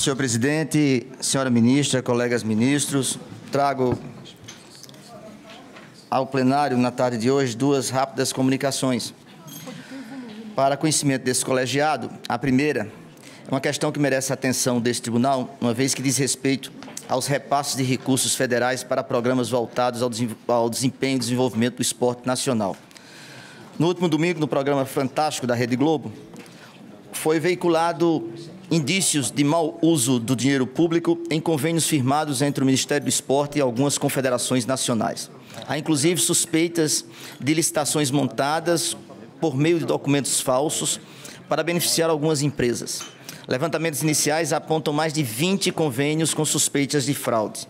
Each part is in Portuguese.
Senhor presidente, senhora ministra, colegas ministros, trago ao plenário, na tarde de hoje, duas rápidas comunicações. Para conhecimento desse colegiado, a primeira é uma questão que merece a atenção desse tribunal, uma vez que diz respeito aos repasses de recursos federais para programas voltados ao desempenho e desenvolvimento do esporte nacional. No último domingo, no programa Fantástico da Rede Globo, foi veiculado indícios de mau uso do dinheiro público em convênios firmados entre o Ministério do Esporte e algumas confederações nacionais. Há, inclusive, suspeitas de licitações montadas por meio de documentos falsos para beneficiar algumas empresas. Levantamentos iniciais apontam mais de 20 convênios com suspeitas de fraude.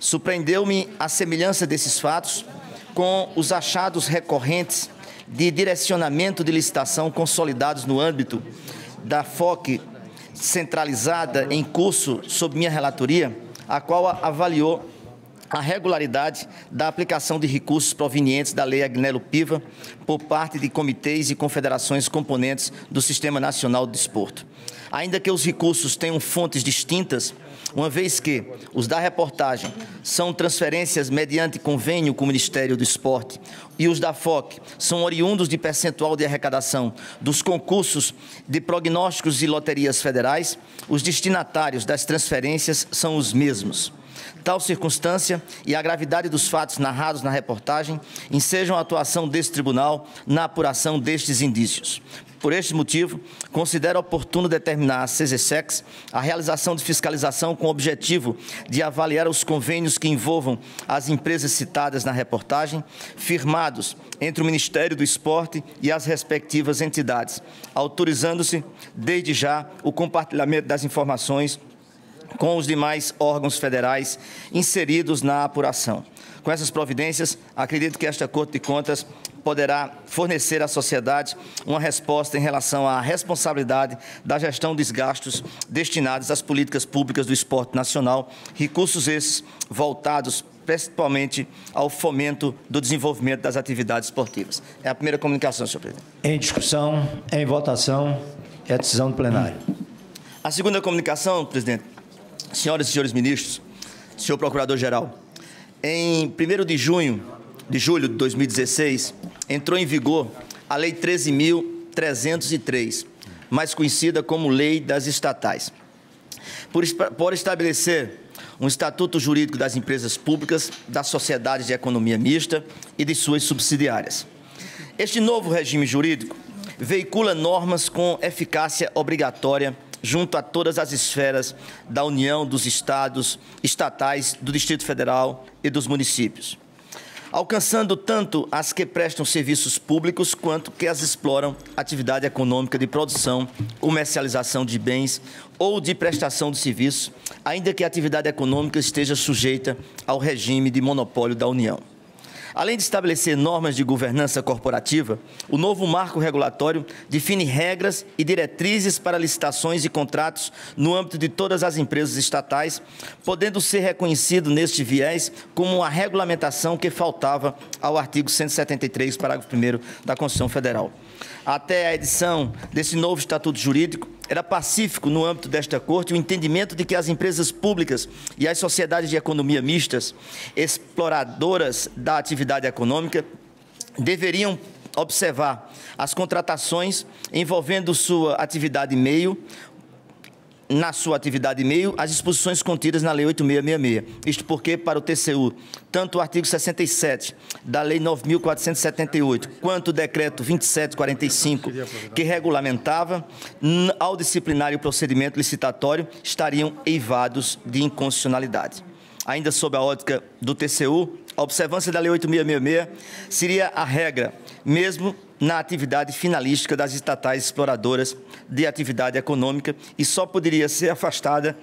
Surpreendeu-me a semelhança desses fatos com os achados recorrentes de direcionamento de licitação consolidados no âmbito da FOC centralizada em curso sob minha relatoria, a qual avaliou a regularidade da aplicação de recursos provenientes da Lei Agnello Piva por parte de comitês e confederações componentes do Sistema Nacional de Desporto. Ainda que os recursos tenham fontes distintas, uma vez que os da reportagem são transferências mediante convênio com o Ministério do Esporte e os da FOC são oriundos de percentual de arrecadação dos concursos de prognósticos e loterias federais, os destinatários das transferências são os mesmos. Tal circunstância e a gravidade dos fatos narrados na reportagem ensejam a atuação desse tribunal na apuração destes indícios. Por este motivo, considero oportuno determinar à CESEX a realização de fiscalização com o objetivo de avaliar os convênios que envolvam as empresas citadas na reportagem, firmados entre o Ministério do Esporte e as respectivas entidades, autorizando-se, desde já, o compartilhamento das informações com os demais órgãos federais inseridos na apuração. Com essas providências, acredito que esta Corte de Contas poderá fornecer à sociedade uma resposta em relação à responsabilidade da gestão dos gastos destinados às políticas públicas do esporte nacional, recursos esses voltados principalmente ao fomento do desenvolvimento das atividades esportivas. É a primeira comunicação, senhor presidente. Em discussão, em votação, é a decisão do plenário. A segunda comunicação, presidente, senhoras e senhores ministros, senhor procurador-geral, em 1º de julho de 2016, entrou em vigor a Lei 13.303, mais conhecida como Lei das Estatais, por estabelecer um estatuto jurídico das empresas públicas, das sociedades de economia mista e de suas subsidiárias. Este novo regime jurídico veicula normas com eficácia obrigatória junto a todas as esferas da União, dos Estados, estatais, do Distrito Federal e dos municípios, alcançando tanto as que prestam serviços públicos quanto que as exploram atividade econômica de produção, comercialização de bens ou de prestação de serviços, ainda que a atividade econômica esteja sujeita ao regime de monopólio da União. Além de estabelecer normas de governança corporativa, o novo marco regulatório define regras e diretrizes para licitações e contratos no âmbito de todas as empresas estatais, podendo ser reconhecido neste viés como uma regulamentação que faltava ao artigo 173, parágrafo 1º da Constituição Federal. Até a edição desse novo estatuto jurídico, era pacífico no âmbito desta Corte o entendimento de que as empresas públicas e as sociedades de economia mistas, exploradoras da atividade econômica, deveriam observar as contratações envolvendo na sua atividade meio, as disposições contidas na Lei 8.666. Isto porque, para o TCU, tanto o artigo 67 da Lei 9.478, quanto o Decreto 2745, que regulamentava, ao disciplinar o procedimento licitatório, estariam eivados de inconstitucionalidade. Ainda sob a ótica do TCU, a observância da Lei 8.666 seria a regra, mesmo na atividade finalística das estatais exploradoras de atividade econômica e só poderia ser afastada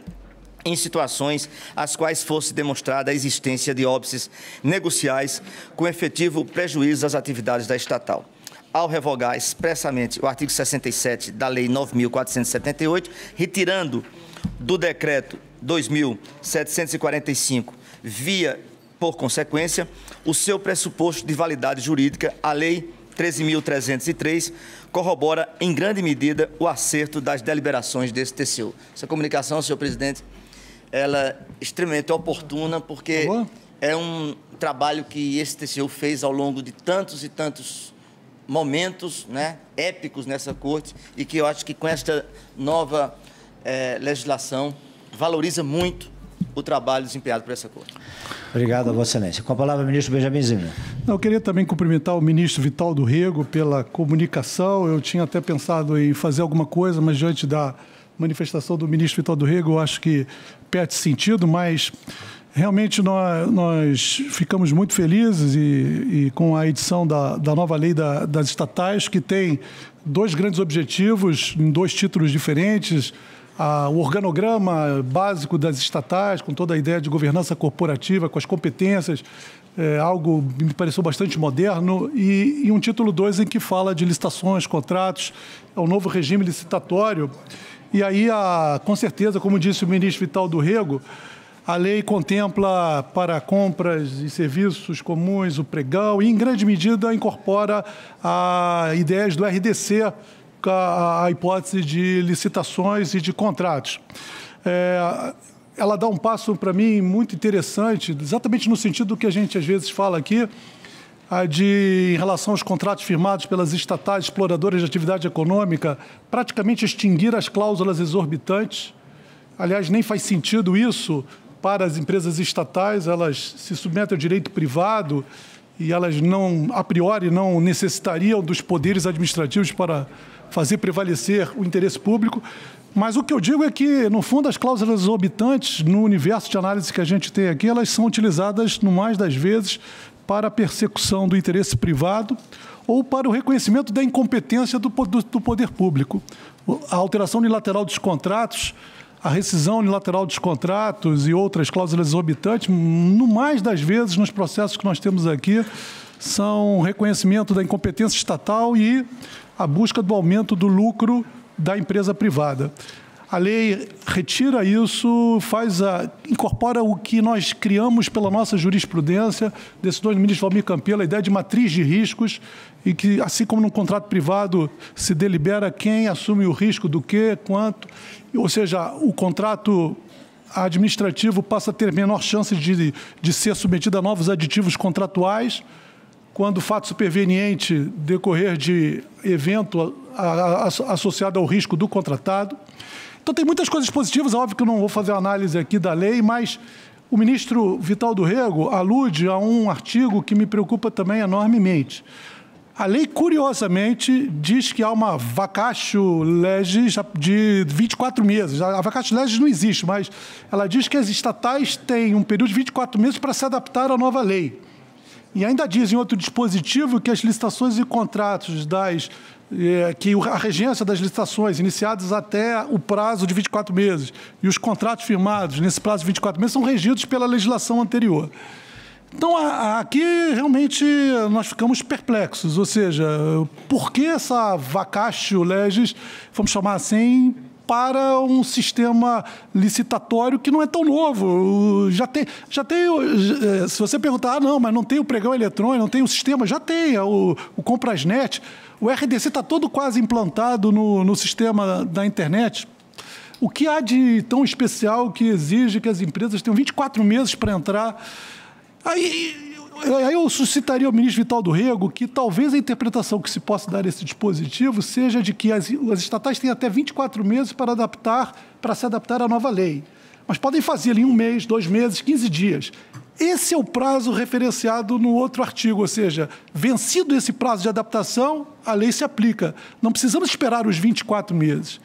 em situações às quais fosse demonstrada a existência de óbices negociais com efetivo prejuízo às atividades da estatal. Ao revogar expressamente o artigo 67 da Lei 9.478, retirando do Decreto 2.745, por consequência, o seu pressuposto de validade jurídica, a lei 13.303, corrobora em grande medida o acerto das deliberações desse TCU. Essa comunicação, senhor presidente, ela é extremamente oportuna, porque é um trabalho que esse TCU fez ao longo de tantos e tantos momentos, né, épicos nessa corte, e que eu acho que com esta nova legislação valoriza muito o trabalho desempenhado por essa corte. Obrigado, a Vossa Excelência. Com a palavra, o ministro Benjamin Zimmermann. Eu queria também cumprimentar o ministro Vital do Rego pela comunicação. Eu tinha até pensado em fazer alguma coisa, mas diante da manifestação do ministro Vital do Rego, eu acho que perde sentido, mas realmente nós ficamos muito felizes e com a edição da nova lei das estatais, que tem dois grandes objetivos, em dois títulos diferentes: o organograma básico das estatais, com toda a ideia de governança corporativa, com as competências, algo que me pareceu bastante moderno, e um título 2 em que fala de licitações, contratos, o novo regime licitatório. E aí, com certeza, como disse o ministro Vital do Rego, a lei contempla para compras e serviços comuns o pregão e, em grande medida, incorpora ideias do RDC, a hipótese de licitações e de contratos. Ela dá um passo, para mim, muito interessante, exatamente no sentido do que a gente às vezes fala aqui, em relação aos contratos firmados pelas estatais exploradoras de atividade econômica, praticamente extinguir as cláusulas exorbitantes. Aliás, nem faz sentido isso para as empresas estatais, elas se submetem ao direito privado e elas não, a priori, não necessitariam dos poderes administrativos para fazer prevalecer o interesse público. Mas o que eu digo é que, no fundo, as cláusulas exorbitantes, no universo de análise que a gente tem aqui, elas são utilizadas, no mais das vezes, para a persecução do interesse privado ou para o reconhecimento da incompetência do poder público. A alteração unilateral dos contratos, a rescisão unilateral dos contratos e outras cláusulas exorbitantes, no mais das vezes, nos processos que nós temos aqui, são reconhecimento da incompetência estatal e a busca do aumento do lucro da empresa privada. A lei retira isso, incorpora o que nós criamos pela nossa jurisprudência, decisões do ministro Valmir Campelo, a ideia de matriz de riscos, e que, assim como no contrato privado, se delibera quem assume o risco do quê, quanto, ou seja, o contrato administrativo passa a ter menor chance de ser submetido a novos aditivos contratuais, quando o fato superveniente decorrer de evento associado ao risco do contratado. Então, tem muitas coisas positivas, óbvio que eu não vou fazer uma análise aqui da lei, mas o ministro Vital do Rego alude a um artigo que me preocupa também enormemente. A lei, curiosamente, diz que há uma vacatio legis de 24 meses. A vacatio legis não existe, mas ela diz que as estatais têm um período de 24 meses para se adaptar à nova lei. E ainda diz em outro dispositivo que as licitações e contratos que a regência das licitações iniciadas até o prazo de 24 meses e os contratos firmados nesse prazo de 24 meses são regidos pela legislação anterior. Então, aqui realmente nós ficamos perplexos, ou seja, por que essa vacatio legis, vamos chamar assim, para um sistema licitatório que não é tão novo? Já tem, se você perguntar, não, mas não tem o pregão eletrônico, não tem o sistema, já tem, o Comprasnet. O RDC está todo quase implantado no sistema da internet. O que há de tão especial que exige que as empresas tenham 24 meses para entrar? Aí eu suscitaria ao ministro Vital do Rego que talvez a interpretação que se possa dar a esse dispositivo seja de que as estatais têm até 24 meses para se adaptar à nova lei. Mas podem fazer em 1 mês, 2 meses, 15 dias. Esse é o prazo referenciado no outro artigo, ou seja, vencido esse prazo de adaptação, a lei se aplica. Não precisamos esperar os 24 meses.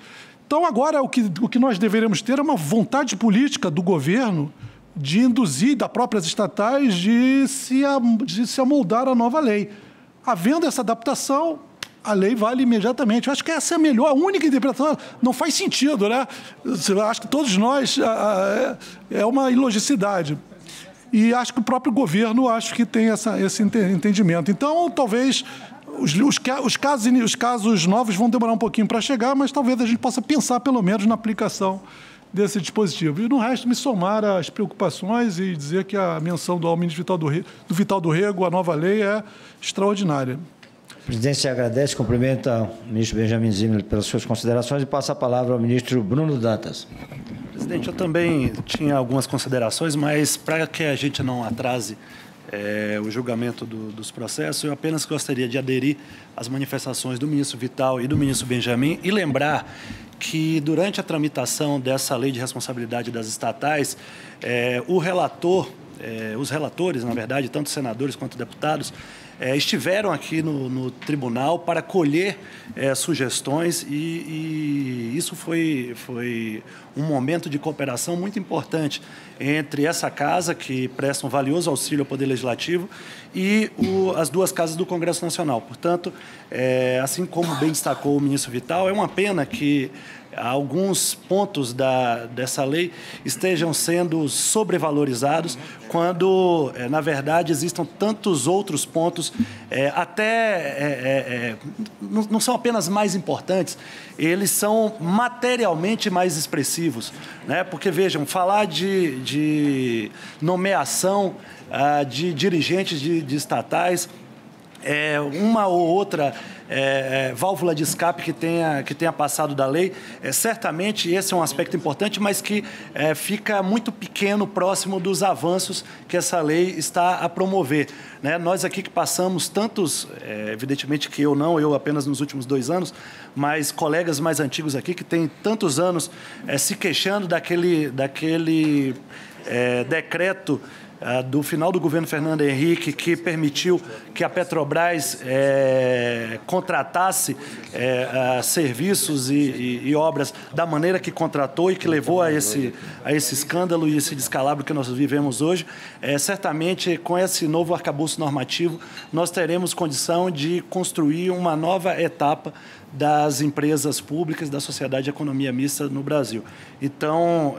Então, agora, o que nós deveremos ter é uma vontade política do governo de induzir, das próprias estatais, de se amoldar à nova lei. Havendo essa adaptação, a lei vale imediatamente. Eu acho que essa é a única interpretação. Não faz sentido, né? Eu acho que todos nós... é uma ilogicidade. E acho que o próprio governo que tem esse entendimento. Então, talvez os casos novos vão demorar um pouquinho para chegar, mas talvez a gente possa pensar, pelo menos, na aplicação desse dispositivo. E, no resto, me somar às preocupações e dizer que a menção do ministro Vital do Rego à nova lei é extraordinária. A presidência agradece e cumprimenta o ministro Benjamin Zimmermann pelas suas considerações e passa a palavra ao ministro Bruno Dantas. Presidente, eu também tinha algumas considerações, mas para que a gente não atrase o julgamento dos processos, eu apenas gostaria de aderir às manifestações do ministro Vital e do ministro Benjamin e lembrar que, durante a tramitação dessa lei de responsabilidade das estatais, os relatores, na verdade, tanto senadores quanto deputados, estiveram aqui no tribunal para colher sugestões e isso foi um momento de cooperação muito importante entre essa casa, que presta um valioso auxílio ao Poder Legislativo, e as duas casas do Congresso Nacional. Portanto, assim como bem destacou o ministro Vital, é uma pena que alguns pontos dessa lei estejam sendo sobrevalorizados, quando, na verdade, existam tantos outros pontos, não são apenas mais importantes, eles são materialmente mais expressivos, né? Porque, vejam, falar de nomeação de dirigentes de estatais, uma ou outra válvula de escape que tenha passado da lei, certamente esse é um aspecto importante, mas que fica muito pequeno próximo dos avanços que essa lei está a promover, né? Nós aqui que passamos tantos, evidentemente que eu apenas nos últimos 2 anos, mas colegas mais antigos aqui que têm tantos anos se queixando daquele decreto do final do governo Fernando Henrique, que permitiu que a Petrobras contratasse serviços e obras da maneira que contratou e que levou a esse escândalo e esse descalabro que nós vivemos hoje. Certamente, com esse novo arcabouço normativo, nós teremos condição de construir uma nova etapa das empresas públicas, da sociedade de economia mista no Brasil. Então,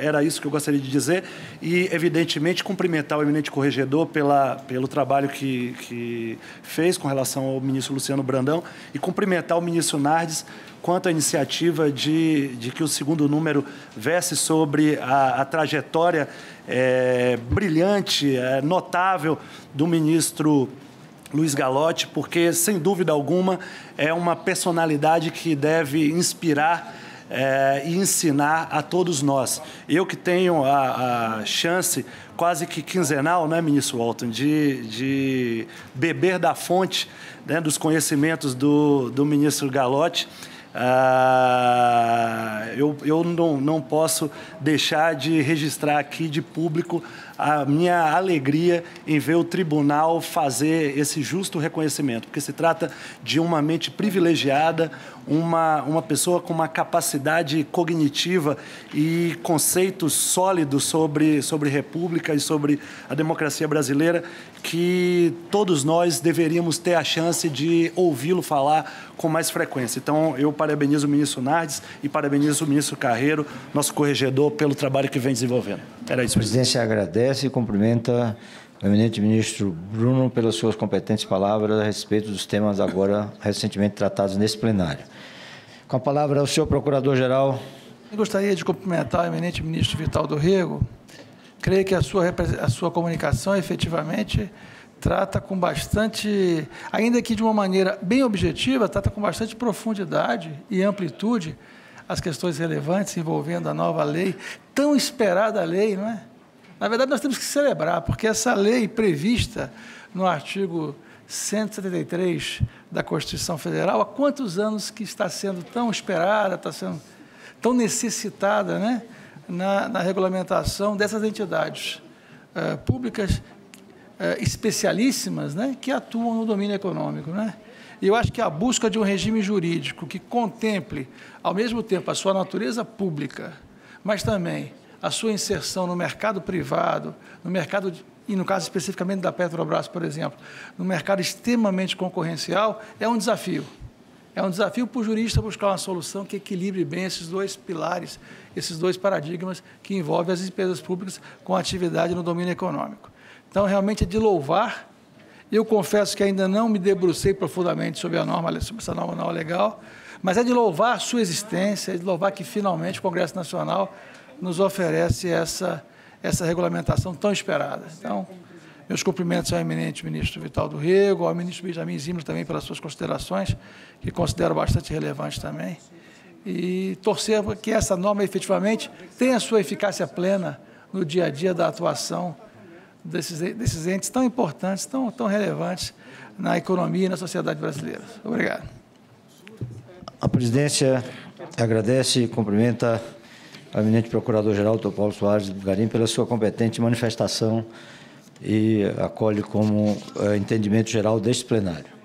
era isso que eu gostaria de dizer e, evidentemente, cumprimentar o eminente corregedor pelo trabalho que fez com relação ao ministro Luciano Brandão e cumprimentar o ministro Nardes quanto à iniciativa de que o segundo número verse sobre a trajetória brilhante, notável do ministro Luiz Gallotti, porque, sem dúvida alguma, é uma personalidade que deve inspirar e ensinar a todos nós. Eu que tenho a chance quase que quinzenal, né, ministro Walton, de beber da fonte, né, dos conhecimentos do ministro Gallotti, eu não posso deixar de registrar aqui de público a minha alegria em ver o tribunal fazer esse justo reconhecimento, porque se trata de uma mente privilegiada, uma pessoa com uma capacidade cognitiva e conceitos sólidos sobre república e sobre a democracia brasileira, que todos nós deveríamos ter a chance de ouvi-lo falar com mais frequência. Então, eu parabenizo o ministro Nardes e parabenizo o ministro Carreiro, nosso corregedor, pelo trabalho que vem desenvolvendo. Era isso. A presidência agradece e cumprimenta o eminente ministro Bruno pelas suas competentes palavras a respeito dos temas agora recentemente tratados nesse plenário. Com a palavra, o senhor procurador-geral. Eu gostaria de cumprimentar o eminente ministro Vital do Rego. Creio que a sua comunicação, efetivamente, trata com bastante, ainda que de uma maneira bem objetiva, trata com bastante profundidade e amplitude as questões relevantes envolvendo a nova lei, tão esperada lei, não é? Na verdade, nós temos que celebrar, porque essa lei prevista no artigo 173 da Constituição Federal, há quantos anos que está sendo tão esperada, está sendo tão necessitada, né, na regulamentação dessas entidades públicas especialíssimas, né, que atuam no domínio econômico, né? E eu acho que a busca de um regime jurídico que contemple, ao mesmo tempo, a sua natureza pública, mas também a sua inserção no mercado privado, no mercado, e no caso especificamente da Petrobras, por exemplo, no mercado extremamente concorrencial, é um desafio. É um desafio para o jurista buscar uma solução que equilibre bem esses dois pilares, esses dois paradigmas que envolvem as empresas públicas com atividade no domínio econômico. Então, realmente é de louvar. Eu confesso que ainda não me debrucei profundamente sobre essa norma legal, mas é de louvar a sua existência, é de louvar que, finalmente, o Congresso Nacional nos oferece essa regulamentação tão esperada. Então, Meus cumprimentos ao eminente ministro Vital do Rego, ao ministro Benjamin Zimmer também pelas suas considerações, que considero bastante relevantes também. E torcer para que essa norma efetivamente tenha a sua eficácia plena no dia a dia da atuação desses entes tão importantes, tão relevantes na economia e na sociedade brasileira. Obrigado. A presidência agradece e cumprimenta o eminente procurador-geral, Dr. Paulo Soares Garim, pela sua competente manifestação e acolhe como entendimento geral deste plenário.